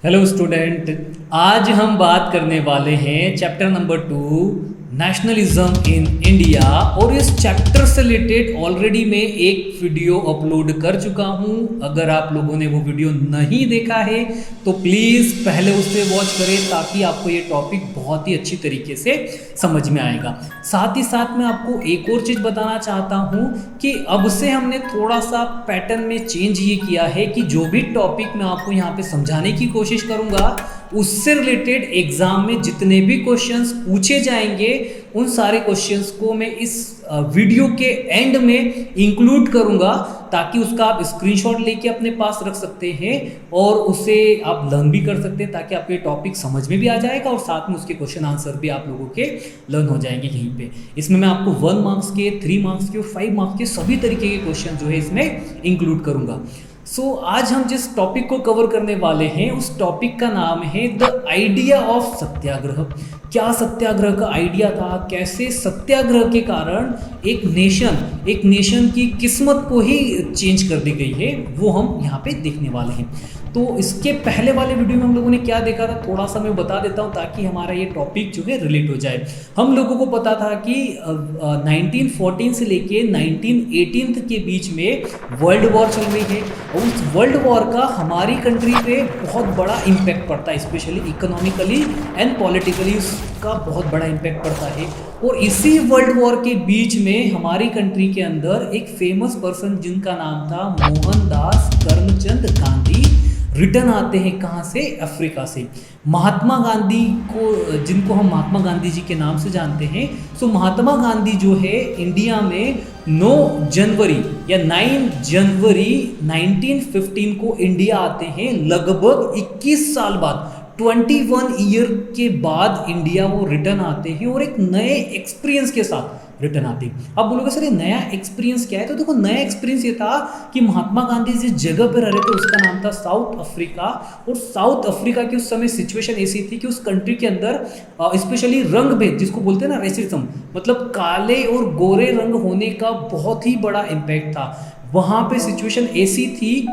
Hello student, आज हम बात करने वाले हैं chapter number 2 nationalism in India. और इस चैप्टर से रिलेटेड ऑलरेडी मैं एक वीडियो अपलोड कर चुका हूं। अगर आप लोगों ने वो वीडियो नहीं देखा है तो प्लीज़ पहले उसे वॉच करें ताकि आपको ये टॉपिक बहुत ही अच्छी तरीके से समझ में आएगा। साथ ही साथ मैं आपको एक और चीज़ बताना चाहता हूं कि अब से हमने थोड़ा सा पैटर्न में चेंज ये किया है कि जो भी टॉपिक मैं आपको यहाँ पे समझाने की कोशिश करूँगा उससे रिलेटेड एग्जाम में जितने भी क्वेश्चंस पूछे जाएंगे उन सारे क्वेश्चंस को मैं इस वीडियो के एंड में इंक्लूड करूंगा ताकि उसका आप स्क्रीनशॉट लेके अपने पास रख सकते हैं और उसे आप लर्न भी कर सकते हैं ताकि आपके टॉपिक समझ में भी आ जाएगा और साथ में उसके क्वेश्चन आंसर भी आप लोगों के लर्न हो जाएंगे यहीं पे। इसमें मैं आपको 1 मार्क्स के, 3 मार्क्स के और 5 मार्क्स के सभी तरीके के क्वेश्चन जो है इसमें इंक्लूड करूंगा। आज हम जिस टॉपिक को कवर करने वाले हैं उस टॉपिक का नाम है द आइडिया ऑफ सत्याग्रह। क्या सत्याग्रह का आइडिया था, कैसे सत्याग्रह के कारण एक नेशन की किस्मत को ही चेंज कर दी गई है, वो हम यहाँ पे देखने वाले हैं। तो इसके पहले वाले वीडियो में हम लोगों ने क्या देखा था थोड़ा सा मैं बता देता हूँ ताकि हमारा ये टॉपिक जो है रिलेट हो जाए। हम लोगों को पता था कि 1914 से लेके 1918 के बीच में वर्ल्ड वॉर चल रही है और उस वर्ल्ड वॉर का हमारी कंट्री पे बहुत बड़ा इम्पैक्ट पड़ता है, स्पेशली इकोनॉमिकली एंड पॉलिटिकली उसका बहुत बड़ा इम्पैक्ट पड़ता है। और इसी वर्ल्ड वॉर के बीच में हमारी कंट्री के अंदर एक फेमस पर्सन जिनका नाम था मोहनदास करमचंद गांधी रिटर्न आते हैं। कहाँ से? अफ्रीका से। महात्मा गांधी को, जिनको हम महात्मा गांधी जी के नाम से जानते हैं, सो महात्मा गांधी जो है इंडिया में 9 जनवरी या 9 जनवरी 1915 को इंडिया आते हैं। लगभग 21 साल बाद, 21 ईयर के बाद इंडिया वो रिटर्न आते हैं और एक नए एक्सपीरियंस के साथ रिटर्न आते हैं। अब बोलोगे सर ये नया एक्सपीरियंस क्या है? तो देखो, नया एक्सपीरियंस ये था कि महात्मा गांधी जिस जगह पर रह रहे थे उसका नाम था साउथ अफ्रीका। और साउथ अफ्रीका की उस समय सिचुएशन ऐसी थी कि उस कंट्री के अंदर स्पेशली रंग भेद, जिसको बोलते हैं ना रेसिज्म, मतलब काले और गोरे रंग होने का बहुत ही बड़ा इम्पैक्ट था। वहाँ पे सिचुएशन ऐसी थी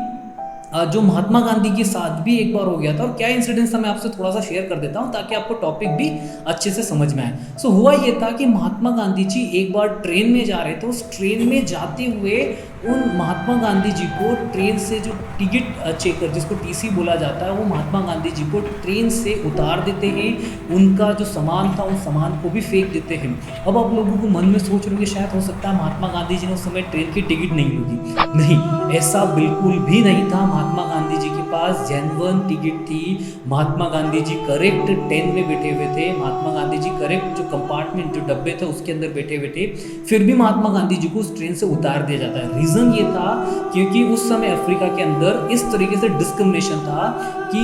जो महात्मा गांधी के साथ भी एक बार हो गया था। और क्या इंसिडेंस था मैं आपसे थोड़ा सा शेयर कर देता हूं ताकि आपको टॉपिक भी अच्छे से समझ में आए। सो हुआ ये था कि महात्मा गांधी जी एक बार ट्रेन में जा रहे थे। उस ट्रेन में जाते हुए उन महात्मा गांधी जी को ट्रेन से जो टिकट चेकर, जिसको टीसी बोला जाता है, वो महात्मा गांधी जी को ट्रेन से उतार देते हैं। उनका जो सामान था उन सामान को भी फेंक देते हैं। अब आप लोगों को मन में सोच रहे हैं शायद हो सकता है महात्मा गांधी जी ने उस समय ट्रेन की टिकट नहीं होगी। नहीं, ऐसा बिल्कुल भी नहीं था। महात्मा गांधी जी के पास जेन्युइन टिकट थी। महात्मा गांधी जी करेक्ट ट्रेन में बैठे हुए थे। महात्मा गांधी जी करेक्ट जो कंपार्टमेंट, जो डब्बे थे उसके अंदर बैठे हुए थे। फिर भी महात्मा गांधी जी को उस ट्रेन से उतार दिया जाता है। रीज़न ये था क्योंकि उस समय अफ्रीका के अंदर इस तरीके से डिस्क्रिमिनेशन था कि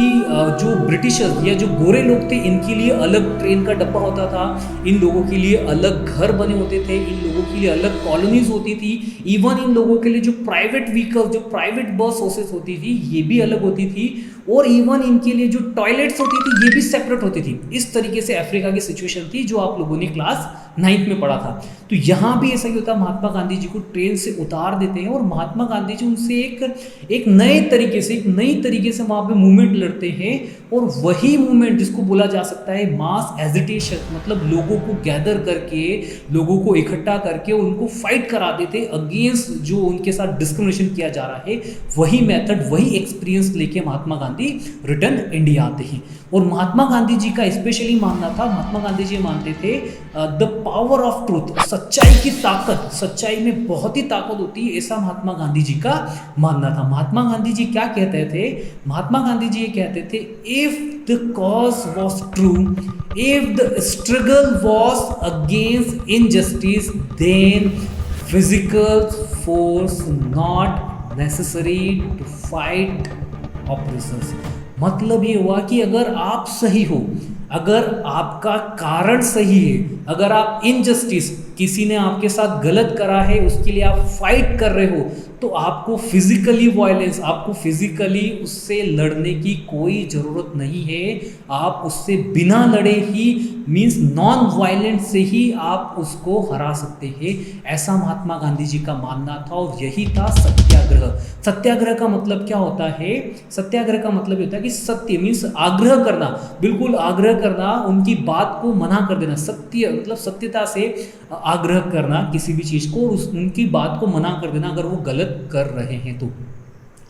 जो ब्रिटिशर्स या जो गोरे लोग थे इनके लिए अलग ट्रेन का डब्बा होता था, इन लोगों के लिए अलग घर बने होते थे, इन लोगों के लिए अलग कॉलोनीज होती थी। इवन इन लोगों के लिए जो प्राइवेट व्हीकल, जो प्राइवेट बस सोर्सेस होती थी ये भी अलग होती थी। और इवन इनके लिए जो टॉयलेट्स होती थी ये भी सेपरेट होती थी। इस तरीके से अफ्रीका की सिचुएशन थी जो आप लोगों ने क्लास 9th में पढ़ा था। तो यहाँ भी ऐसा ही होता है, महात्मा गांधी जी को ट्रेन से उतार देते हैं और महात्मा गांधी जी उनसे एक नए तरीके से, एक नई तरीके से वहाँ पे मूवमेंट लड़ते हैं। और वही मूवमेंट जिसको बोला जा सकता है मास एजिटेशन, मतलब लोगों को गैदर करके, लोगों को इकट्ठा करके उनको फाइट करा देते अगेंस्ट जो उनके साथ डिस्क्रिमिनेशन किया जा रहा है। वही मेथड, वही एक्सपीरियंस लेके महात्मा गांधी रिटर्न इंडिया आते हैं। और महात्मा गांधी जी का स्पेशली मानना था, महात्मा गांधी जी मानते थे द पावर ऑफ ट्रूथ, सच्चाई की ताकत, सच्चाई में बहुत ही ताकत होती है, ऐसा महात्मा गांधी जी का मानना था। महात्मा गांधी जी क्या कहते थे? महात्मा गांधी जी ये कहते थे, if the cause was true, if the struggle was against injustice, then physical force not necessary to fight operations. मतलब ये हुआ कि अगर आप सही हो, अगर आपका कारण सही है, अगर आप इनजस्टिस, किसी ने आपके साथ गलत करा है उसके लिए आप फाइट कर रहे हो, तो आपको फिजिकली वायलेंस, आपको फिजिकली उससे लड़ने की कोई ज़रूरत नहीं है। आप उससे बिना लड़े ही मीन्स नॉन वायलेंट से ही आप उसको हरा सकते हैं, ऐसा महात्मा गांधी जी का मानना था। और यही था सत्याग्रह। सत्याग्रह का मतलब क्या होता है? सत्याग्रह का मतलब ये होता है कि सत्य मीन्स आग्रह करना, बिल्कुल आग्रह करना, उनकी बात को मना कर देना। सत्य मतलब सत्यता से आग्रह करना किसी भी चीज़ को, उनकी बात को मना कर देना अगर वो गलत कर रहे हैं तो।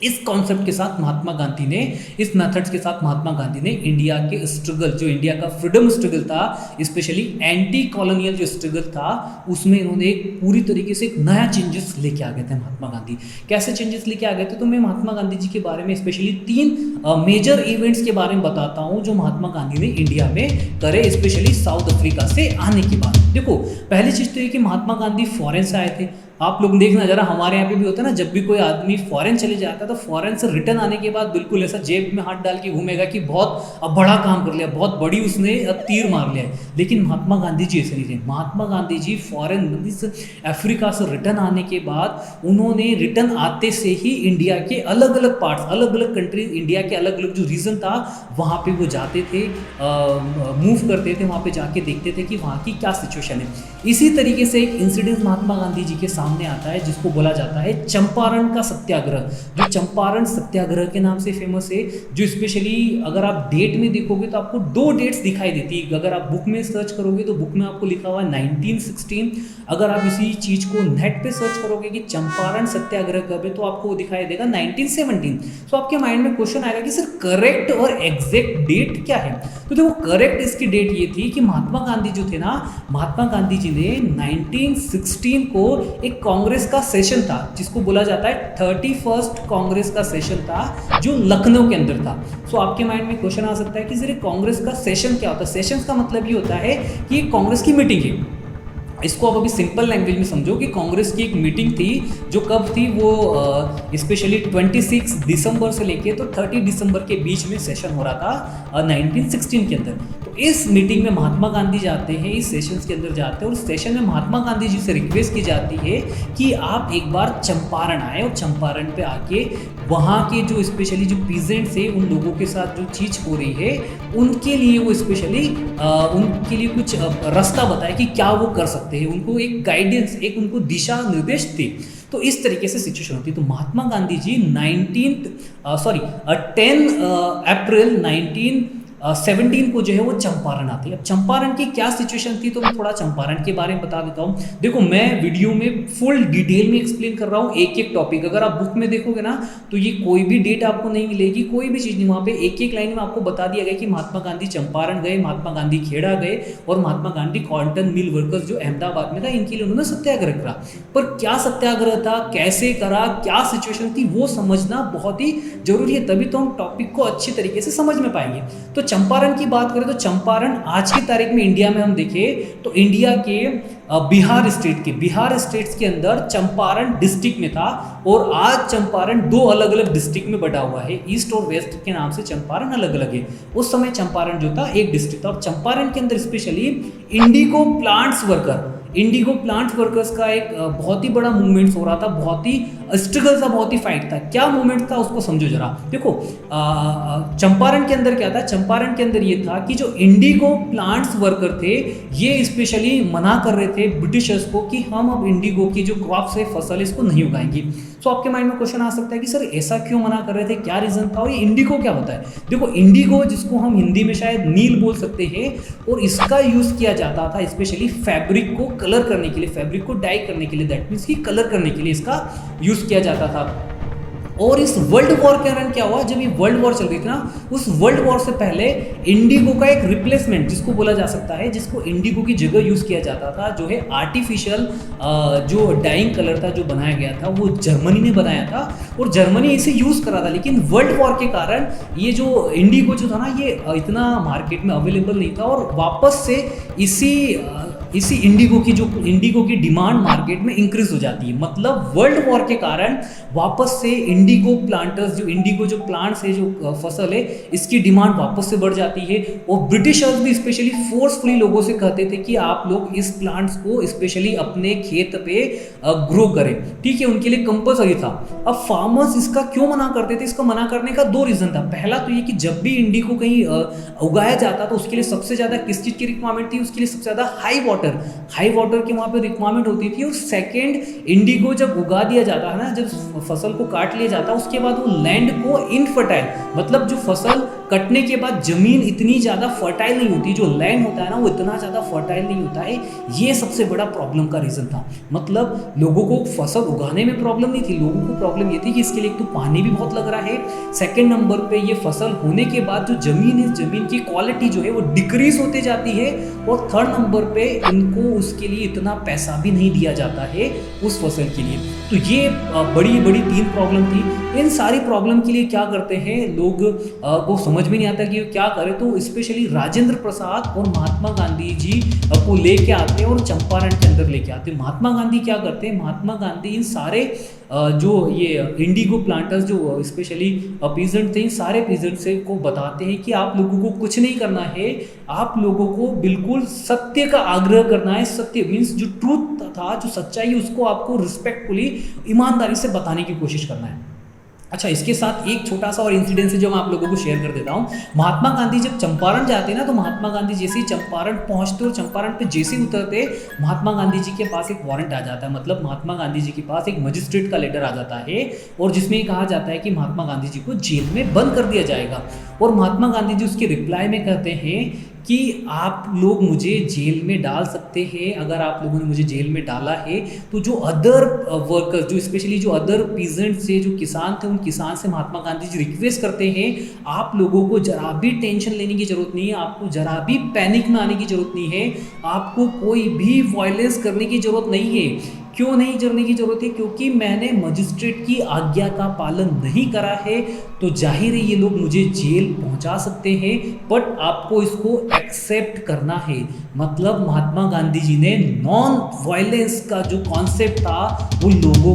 इस कॉन्सेप्ट के साथ महात्मा गांधी ने, इस मेथड्स के साथ महात्मा गांधी ने इंडिया के स्ट्रगल, जो इंडिया का फ्रीडम स्ट्रगल था, स्पेशली एंटी कॉलोनियल जो स्ट्रगल था, उसमें इन्होंने एक पूरी तरीके से एक नया चेंजेस लेके आ गए थे महात्मा गांधी। कैसे चेंजेस लेके आ गए थे? तो मैं महात्मा गांधी जी के बारे में स्पेशली 3 मेजर इवेंट्स के बारे में बताता हूँ जो महात्मा गांधी ने इंडिया में करे, स्पेशली साउथ अफ्रीका से आने के बाद। देखो, पहली चीज़ तो ये कि महात्मा गांधी फॉरेन से आए थे। आप लोग देखना जरा, हमारे यहाँ पे भी होता है ना, जब भी कोई आदमी फॉरेन चले जाता है तो फॉरेन से रिटर्न आने के बाद बिल्कुल ऐसा जेब में हाथ डाल के घूमेगा कि बहुत अब बड़ा काम कर लिया, बहुत बड़ी उसने अब तीर मार लिया है। लेकिन महात्मा गांधी जी ऐसे नहीं थे। महात्मा गांधी जी फॉरेन अफ्रीका से रिटर्न आने के बाद उन्होंने रिटर्न आते से ही इंडिया के अलग अलग पार्ट्स, अलग अलग कंट्रीज, इंडिया के अलग अलग जो रीजन था वहाँ पे वो जाते थे, मूव करते थे, वहाँ पे जाके देखते थे कि वहाँ की क्या सिचुएशन है। इसी तरीके से एक इंसिडेंट महात्मा गांधी जी के सामने आता है जिसको बोला जाता है चंपारण का सत्याग्रह, जो चंपारण सत्याग्रह के नाम से फेमस है। जो स्पेशली अगर आप डेट में देखोगे तो आपको 2 डेट्स दिखाई देती है। अगर आप बुक में सर्च करोगे तो बुक में आपको लिखा हुआ है 1916। अगर आप इसी चीज़ को नेट पे सर्च करोगे कि चंपारण सत्याग्रह कब है तो आपको वो दिखाई देगा 1917। तो आपके माइंड में क्वेश्चन आएगा कि सर करेक्ट और एग्जैक्ट डेट क्या है? तो देखो, करेक्ट इसकी डेट ये थी कि महात्मा गांधी जो थे ना, महात्मा गांधी जी ने 1916 को एक कांग्रेस का सेशन था जिसको बोला जाता है 31st कांग्रेस का सेशन था जो लखनऊ के अंदर था। सो आपके माइंड में क्वेश्चन आ सकता है कि सर कांग्रेस का सेशन क्या होता है? सेशन का मतलब ये होता है कि ये कांग्रेस की मीटिंग है। इसको आप अभी सिंपल लैंग्वेज में समझो कि कांग्रेस की एक मीटिंग थी जो कब थी, वो स्पेशली 26 दिसंबर से लेके तो 30 दिसंबर के बीच में सेशन हो रहा था 1916 के अंदर। तो इस मीटिंग में महात्मा गांधी जाते हैं, इस सेशन के अंदर जाते हैं और सेशन में महात्मा गांधी जी से रिक्वेस्ट की जाती है कि आप एक बार चंपारण आए और चंपारण पे आके वहाँ के जो स्पेशली जो पीजेंट्स है उन लोगों के साथ जो चीज़ हो रही है उनके लिए वो स्पेशली उनके लिए कुछ रास्ता बताए कि क्या वो कर सकते हैं, उनको एक गाइडेंस, एक उनको दिशा निर्देश थे। तो इस तरीके से सिचुएशन होती है। तो महात्मा गांधी जी 10 अप्रैल 1917 को जो है वो चंपारण आती है। अब चंपारण की क्या सिचुएशन थी तो मैं थोड़ा चंपारण के बारे में बता देता हूँ। देखो, मैं वीडियो में फुल डिटेल में एक्सप्लेन कर रहा हूँ एक एक टॉपिक। अगर आप बुक में देखोगे ना तो ये कोई भी डेट आपको नहीं मिलेगी, कोई भी चीज़ नहीं। वहाँ पे एक एक लाइन में आपको बता दिया गया कि महात्मा गांधी चंपारण गए, महात्मा गांधी खेड़ा गए और Mahatma Gandhi cotton mill workers जो अहमदाबाद में था इनके लिए उन्होंने सत्याग्रह करा। पर क्या सत्याग्रह था, कैसे करा, क्या सिचुएशन थी, वो समझना बहुत ही जरूरी है, तभी तो हम टॉपिक को अच्छी तरीके से समझ में पाएंगे। तो चंपारण की बात करें तो चंपारण आज की तारीख में इंडिया में हम देखें तो इंडिया के बिहार स्टेट्स के अंदर चंपारण डिस्ट्रिक्ट में था और आज चंपारण 2 अलग अलग डिस्ट्रिक्ट में बटा हुआ है। ईस्ट और वेस्ट के नाम से चंपारण अलग अलग है। उस समय चंपारण जो था एक डिस्ट्रिक्ट था और चंपारण के अंदर स्पेशली इंडिगो प्लांट वर्कर्स का एक बहुत ही बड़ा मूवमेंट हो रहा था, बहुत ही स्ट्रगल था, बहुत ही फाइट था। क्या मूवमेंट था उसको समझो जरा। देखो, चंपारण के अंदर क्या था? चंपारण के अंदर ये था कि जो इंडिगो प्लांट्स वर्कर थे ये स्पेशली मना कर रहे थे ब्रिटिशर्स को कि हम अब इंडिगो की जो क्रॉप्स है, फसल है, इसको नहीं उगाएंगे। तो आपके माइंड में क्वेश्चन आ सकता है कि सर ऐसा क्यों मना कर रहे थे, क्या रीजन था और ये इंडिगो क्या होता है? देखो, इंडिगो जिसको हम हिंदी में शायद नील बोल सकते हैं और इसका यूज किया जाता था स्पेशली फैब्रिक को कलर करने के लिए, फैब्रिक को डाई करने के लिए, दैट मीन्स की कलर करने के लिए इसका यूज किया जाता था। और इस वर्ल्ड वॉर के दौरान क्या हुआ, जब ये वर्ल्ड वॉर चल रही थी ना, उस वर्ल्ड वॉर से पहले इंडिगो का एक रिप्लेसमेंट जिसको बोला जा सकता है, जिसको इंडिगो की जगह यूज किया जाता था, जो है आर्टिफिशियल जो डाइंग कलर था जो बनाया गया था वो जर्मनी ने बनाया था और जर्मनी इसे यूज करा था। लेकिन वर्ल्ड वॉर के कारण ये जो इंडिगो जो था ना ये इतना मार्केट में अवेलेबल नहीं था और वापस से इसी इंडिगो की डिमांड मार्केट में इंक्रीज हो जाती है। मतलब वर्ल्ड वॉर के कारण वापस से इंडिगो जो प्लांट्स है, जो फसल है, इसकी डिमांड वापस से बढ़ जाती है। और ब्रिटिशर्स भी स्पेशली फोर्सफुली लोगों से कहते थे कि आप लोग इस प्लांट्स को स्पेशली अपने खेत पे ग्रो करें, ठीक है, उनके लिए कंपलसरी था। अब फार्मर्स इसका क्यों मना करते थे? इसका मना करने का दो रीजन था। पहला तो ये कि जब भी इंडिगो कहीं उगाया जाता तो उसके लिए सबसे ज्यादा किस चीज की रिक्वायरमेंट थी? उसके लिए सबसे ज्यादा हाई वाटर की वहां पे रिक्वायरमेंट होती थी। और सेकेंड, इंडिगो जब उगा दिया जाता है ना, जब फसल को काट लिया जाता है, उसके बाद वो लैंड को इनफर्टाइल, मतलब जो फसल कटने के बाद जमीन इतनी ज़्यादा फर्टाइल नहीं होती, जो लैंड होता है ना वो इतना ज़्यादा फर्टाइल नहीं होता है। ये सबसे बड़ा प्रॉब्लम का रीज़न था। मतलब लोगों को फसल उगाने में प्रॉब्लम नहीं थी, लोगों को प्रॉब्लम ये थी कि इसके लिए एक तो पानी भी बहुत लग रहा है, सेकंड नंबर पे ये फसल होने के बाद जो जमीन है, जमीन की क्वालिटी जो है वो डिक्रीज होते जाती है, और थर्ड नंबर पे इनको उसके लिए इतना पैसा भी नहीं दिया जाता है उस फसल के लिए। तो ये बड़ी बड़ी तीन प्रॉब्लम थी। इन सारी प्रॉब्लम के लिए क्या करते हैं लोग को समझ में नहीं आता कि क्या करें, तो स्पेशली राजेंद्र प्रसाद और महात्मा गांधी जी को लेके आते हैं और चंपारण के अंदर लेके आते हैं। महात्मा गांधी क्या करते हैं? महात्मा गांधी इन सारे जो ये इंडिगो प्लांटर्स जो स्पेशली पीजेंट थे, इन सारे पीजेंट से को बताते हैं कि आप लोगों को कुछ नहीं करना है, आप लोगों को बिल्कुल सत्य का आग्रह करना है। सत्य मीन्स जो ट्रूथ था, जो सच्चाई, उसको आपको रिस्पेक्टफुली, ईमानदारी से बताने की कोशिश करना है। अच्छा, इसके साथ एक छोटा सा और इंसिडेंस है जो मैं आप लोगों को शेयर कर देता हूँ। महात्मा गांधी जब चंपारण जाते हैं ना, तो महात्मा गांधी जैसे ही चंपारण पहुँचते और चंपारण पे जैसे ही उतरते, महात्मा गांधी जी के पास एक वारंट आ जाता है। मतलब महात्मा गांधी जी के पास एक मजिस्ट्रेट का लेटर आ जाता है, और जिसमें कहा जाता है कि महात्मा गांधी जी को जेल में बंद कर दिया जाएगा। और महात्मा गांधी जी उसके रिप्लाई में कहते हैं कि आप लोग मुझे जेल में डाल सकते हैं, अगर आप लोगों ने मुझे जेल में डाला है तो जो अदर वर्कर्स, जो स्पेशली जो अदर पीजेंट से, जो किसान थे, उन किसान से महात्मा गांधी जी रिक्वेस्ट करते हैं, आप लोगों को जरा भी टेंशन लेने की जरूरत नहीं है, आपको जरा भी पैनिक में आने की जरूरत नहीं है, आपको कोई भी वायलेंस करने की जरूरत नहीं है। क्यों नहीं करने की जरूरत है? क्योंकि मैंने मजिस्ट्रेट की आज्ञा का पालन नहीं करा है, तो जाहिर है ये लोग मुझे जेल पहुंचा सकते हैं, बट आपको इसको एक्सेप्ट करना है। मतलब महात्मा गांधी जी ने नॉन वायलेंस का जो कॉन्सेप्ट था वो लोगों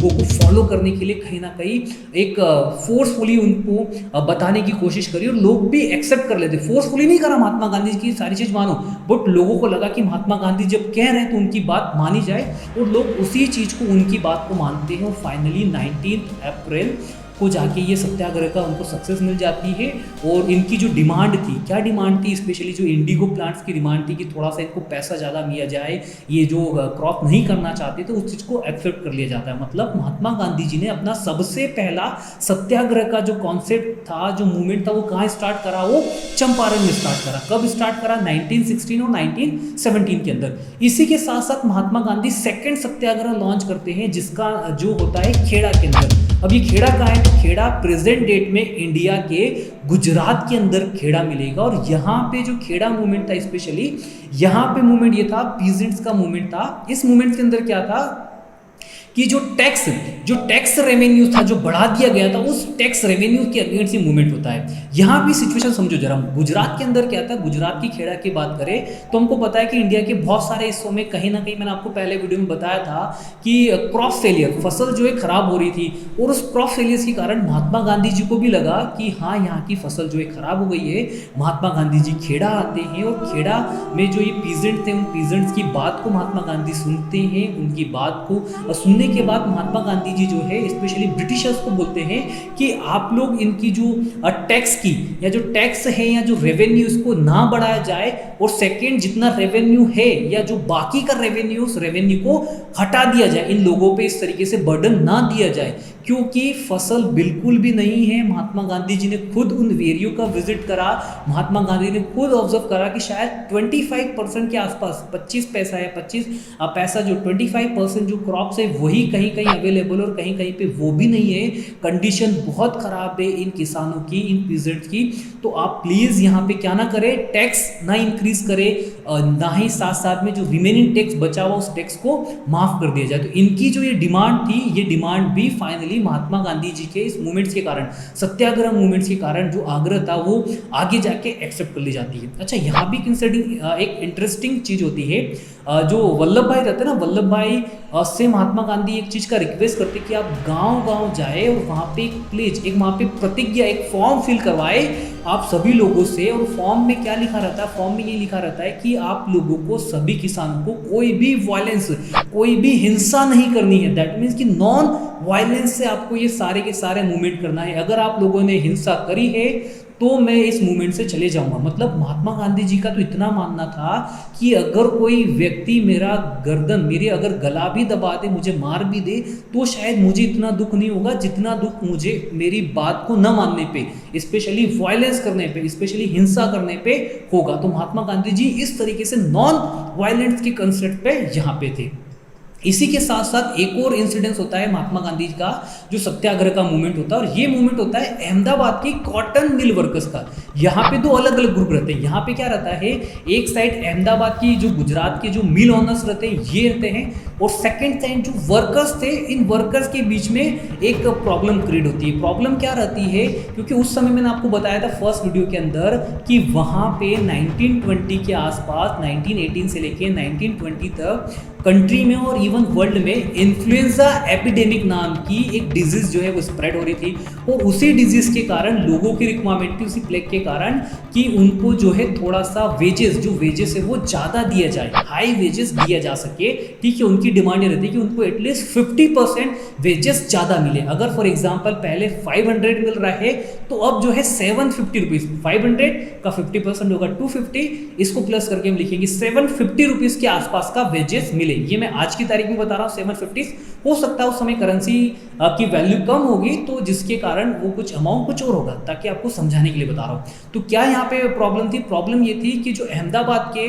को फॉलो करने के लिए कहीं ना कहीं एक फोर्सफुली उनको बताने की कोशिश करी, और लोग भी एक्सेप्ट कर लेते। फोर्सफुली नहीं करा महात्मा गांधी जी की सारी चीज़ मानो, बट लोगों को लगा कि महात्मा गांधी जब कह रहे हैं तो उनकी बात मानी जाए, और लोग उसी चीज़ को, उनकी बात को मानते हैं। और फाइनली 19 अप्रैल को जाके ये सत्याग्रह का उनको सक्सेस मिल जाती है। और इनकी जो डिमांड थी, क्या डिमांड थी? स्पेशली जो इंडिगो प्लांट्स की डिमांड थी कि थोड़ा सा इनको पैसा ज़्यादा मिला जाए, ये जो क्रॉप नहीं करना चाहते तो उस चीज़ को एक्सेप्ट कर लिया जाता है। मतलब महात्मा गांधी जी ने अपना सबसे पहला सत्याग्रह का जो कॉन्सेप्ट था, जो मूवमेंट था, वो कहाँ स्टार्ट करा? वो चंपारण में स्टार्ट करा। कब स्टार्ट करा? 1916 और 1917 के अंदर। इसी के साथ साथ महात्मा गांधी सेकेंड सत्याग्रह लॉन्च करते हैं, जिसका जो होता है खेड़ा के अंदर। अब ये खेड़ा कहाँ है? तो खेड़ा प्रेजेंट डेट में इंडिया के गुजरात के अंदर खेड़ा मिलेगा। और यहाँ पे जो खेड़ा मूवमेंट था, स्पेशली यहाँ पे मूवमेंट ये था, पीजेंट्स का मूवमेंट था। इस मूवमेंट के अंदर क्या था कि जो टैक्स रेवेन्यू था, जो बढ़ा दिया गया था, उस टैक्स रेवेन्यू के अगेंस्ट ये मूवमेंट होता है। यहाँ भी सिचुएशन समझो जरा। गुजरात के अंदर क्या था? गुजरात की खेड़ा की बात करें तो हमको पता है कि इंडिया के बहुत सारे हिस्सों में कहीं ना कहीं, मैंने आपको पहले वीडियो में बताया था कि क्रॉप फेलियर, फसल जो है खराब हो रही थी, और उस क्रॉप फेलियर के कारण महात्मा गांधी जी को भी लगा कि हाँ, यहाँ की फसल जो है खराब हो गई है। महात्मा गांधी जी खेड़ा आते हैं, और खेड़ा में जो ये पीजेंट थे, उन पीजेंट्स की बात को महात्मा गांधी सुनते हैं। उनकी बात को सुनने के बाद महात्मा गांधी जी जो है स्पेशली ब्रिटिशर्स को बोलते हैं कि आप लोग इनकी जो टैक्स की, या जो टैक्स है, या जो रेवेन्यू, इसको ना बढ़ाया जाए, और सेकंड, जितना रेवेन्यू है या जो बाकी का रेवेन्यू, उस रेवेन्यू को हटा दिया जाए, इन लोगों पे इस तरीके से बर्डन ना दिया जाए, क्योंकि फसल बिल्कुल भी नहीं है। महात्मा गांधी जी ने खुद उन एरियो का विजिट करा। महात्मा गांधी ने खुद ऑब्जर्व करा कि शायद 25% के आसपास, 25 पैसा है, 25 पैसा, जो 25% जो क्रॉप्स है वही कहीं कहीं अवेलेबल, और कहीं कहीं पे वो भी नहीं है। कंडीशन बहुत खराब है इन किसानों की, इन पीजेंट्स की। तो आप प्लीज़ यहाँ पे क्या ना करें, टैक्स ना इंक्रीज करें, ना ही साथ साथ में जो रिमेनिंग टैक्स बचा हुआ उस टैक्स को माफ कर दिया जाए। तो इनकी जो ये डिमांड थी, ये डिमांड भी फाइनली फाइनली महात्मा गांधी जी के इस मूवमेंट्स के कारण, सत्याग्रह मूवमेंट्स के कारण जो आग्रह था वो आगे जाके एक्सेप्ट कर ली जाती है। अच्छा, यहाँ भी एक इंटरेस्टिंग चीज होती है, जो वल्लभ भाई रहते हैं ना, वल्लभ भाई से महात्मा गांधी एक चीज का रिक्वेस्ट करते कि आप गांव गांव जाए और वहाँ पे एक प्लेज, एक वहाँ पे प्रतिज्ञा, एक फॉर्म फिल करवाए आप सभी लोगों से। और फॉर्म में क्या लिखा रहता है? फॉर्म में ये लिखा रहता है कि आप लोगों को, सभी किसानों को कोई भी वायलेंस, कोई भी हिंसा नहीं करनी है। दैट मीन्स कि नॉन वायलेंस से आपको ये सारे के सारे मूवमेंट करना है। अगर आप लोगों ने हिंसा करी है तो मैं इस मूवमेंट से चले जाऊंगा। मतलब महात्मा गांधी जी का तो इतना मानना था कि अगर कोई व्यक्ति मेरा गर्दन, मेरे अगर गला भी दबा दे, मुझे मार भी दे, तो शायद मुझे इतना दुख नहीं होगा जितना दुख मुझे मेरी बात को न मानने पे, स्पेशली वायलेंस करने पे, स्पेशली हिंसा करने पे होगा। तो महात्मा गांधी जी इस तरीके से नॉन वायलेंस के कंसेप्ट पे यहाँ पे थे। इसी के साथ साथ एक और इंसिडेंस होता है महात्मा गांधी का, जो सत्याग्रह का मूवमेंट होता है, और ये मूवमेंट होता है अहमदाबाद की कॉटन मिल वर्कर्स का। यहाँ पे दो अलग अलग ग्रुप रहते हैं। यहाँ पे क्या रहता है, एक साइड अहमदाबाद की जो गुजरात के जो मिल ओनर्स रहते हैं ये रहते हैं, और सेकेंड साइड जो वर्कर्स थे, इन वर्कर्स के बीच में एक प्रॉब्लम क्रिएट होती है। प्रॉब्लम क्या रहती है, क्योंकि उस समय मैंने आपको बताया था फर्स्ट वीडियो के अंदर कि वहाँ पे 1920 के आसपास, 1918 से लेके 1920 तक कंट्री में और इवन वर्ल्ड में इन्फ्लुएंजा एपिडेमिक नाम की एक डिजीज जो है वो स्प्रेड हो रही थी। और उसी डिजीज के कारण लोगों की रिक्वायरमेंट थी, उसी प्लेग के कारण, कि उनको जो है थोड़ा सा वेजेस, जो वेजेस है वो ज़्यादा दिया जाए, हाई वेजेस दिया जा सके। ठीक है, उनकी डिमांड ये रहती है कि उनको एटलीस्ट 50% वेजेस ज़्यादा मिले। अगर फॉर एग्जाम्पल पहले 500 मिल रहा है तो अब जो है 750 रुपीज़, 500 का 50% होगा 250, इसको प्लस करके हम लिखेंगे 750 रुपीज़ के आसपास का वेजेस मिले। ये मैं आज की तारीख में बता रहा हूँ 750। हो सकता है उस समय करेंसी की वैल्यू कम होगी, तो जिसके कारण वो कुछ अमाउंट कुछ और होगा, ताकि आपको समझाने के लिए बता रहा हूँ। तो क्या यहाँ पे प्रॉब्लम थी? प्रॉब्लम ये थी कि जो अहमदाबाद के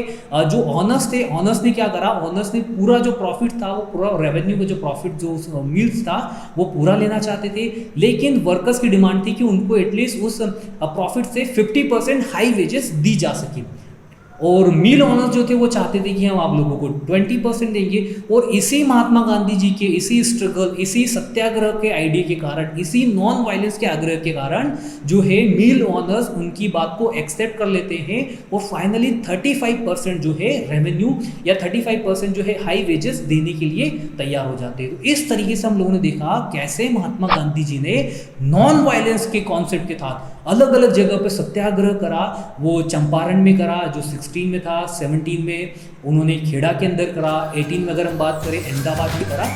जो ऑनर्स थे, ऑनर्स ने क्या करा, ऑनर्स ने पूरा जो प्रॉफिट था, वो पूरा रेवेन्यू का जो प्रॉफिट जो मिल्स था वो पूरा लेना चाहते थे। लेकिन वर्कर्स की डिमांड थी कि उनको एटलीस्ट उस प्रॉफिट से 50% हाई वेजेस दी जा सके। और मिल ओनर्स जो थे वो चाहते थे कि हम आप लोगों को 20% देंगे। और इसी महात्मा गांधी जी के इसी स्ट्रगल, इसी सत्याग्रह के आइडिया के कारण, इसी नॉन वायलेंस के आग्रह के कारण जो है मिल ओनर्स उनकी बात को एक्सेप्ट कर लेते हैं और फाइनली 35% जो है रेवेन्यू या 35% जो है हाई वेजेस देने के लिए तैयार हो जाते हैं। तो इस तरीके से हम लोगों ने देखा कैसे महात्मा गांधी जी ने नॉन वायलेंस के कॉन्सेप्ट के साथ अलग अलग जगह पे सत्याग्रह करा। वो चंपारण में करा जो 16 में था, 17 में उन्होंने खेड़ा के अंदर करा, 18 में अगर हम बात करें अहमदाबाद में करा।